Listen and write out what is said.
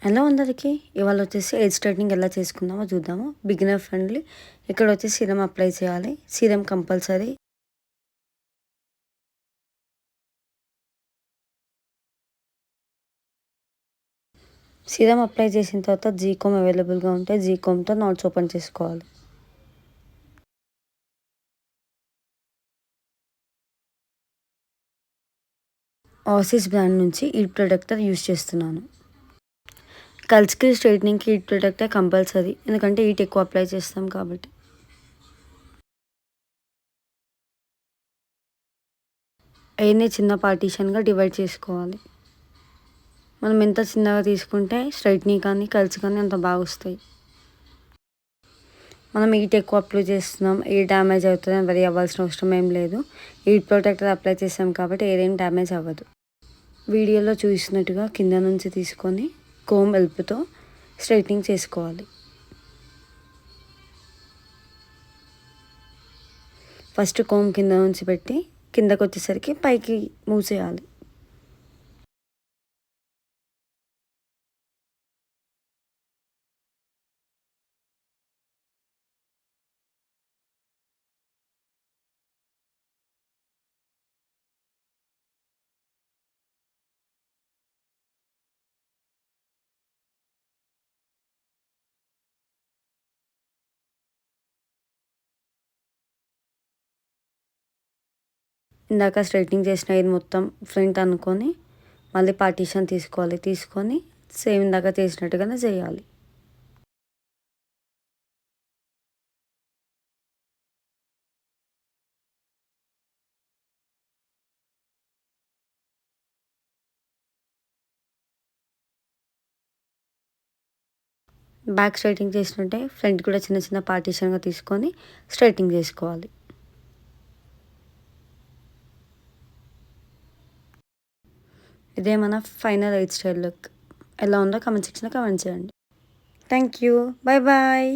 Hello అందరికీ ఇవాళ వచ్చేసి హెయిర్ స్ట్రైట్నింగ్ ఎలా చేసుకుందామో చూద్దాము. Beginner friendly. ఇక్కడ వచ్చేసి సీరం అప్లై చేయాలి. Serum compulsory. సీరం అప్లై చేసిన తర్వాత జీకోమ్ అవైలబుల్గా ఉంటే జీకోమ్తో నాట్స్ ఓపెన్ చేసుకోవాలి. ఆసిస్ బ్రాండ్ నుంచి ఈ ప్రొడక్టర్ యూస్ చేస్తున్నాను. కల్స్కి స్ట్రైట్నింగ్కి ఈ ప్రొడక్టే కంపల్సరీ, ఎందుకంటే హీట్ ఎక్కువ అప్లై చేస్తాం కాబట్టి. హెయిర్ని చిన్న పార్టీషన్గా డివైడ్ చేసుకోవాలి. మనం ఎంత చిన్నగా తీసుకుంటే స్ట్రైట్నింగ్ కానీ కల్స్ కానీ అంత బాగా వస్తాయి. మనం హీట్ ఎక్కువ అప్లై చేస్తున్నాం, హెయిర్ డ్యామేజ్ అవుతుందని వరి అవ్వాల్సిన అవసరం ఏం లేదు. హీట్ ప్రొటెక్టర్ అప్లై చేసాం కాబట్టి హెయిర్ ఏం డ్యామేజ్ అవ్వదు. వీడియోలో చూసినట్టుగా కింద నుంచి తీసుకొని కోమ్ హెల్ప్తో స్ట్రైట్నింగ్ చేసుకోవాలి. ఫస్ట్ కోమ్ కింద నుంచి పెట్టి కిందకు వచ్చేసరికి పైకి మూవ్ చేయాలి. ఇందాక స్ట్రైట్నింగ్ చేసిన హెయిర్ మొత్తం ఫ్రంట్ అనుకొని మళ్ళీ పార్టీషన్ తీసుకొని సేమ్ ఇందాక చేసినట్టుగానే చేయాలి. బ్యాక్ స్ట్రైటింగ్ చేసినట్టే ఫ్రంట్ కూడా చిన్న చిన్న పార్టీషన్గా తీసుకొని స్ట్రైటింగ్ చేసుకోవాలి. ఇదే మన ఫైనల్ హెయిర్ స్టైల్ లుక్. ఎలా ఉందో కామెంట్ సెక్షన్లో కామెంట్ చేయండి. Thank you. Bye bye.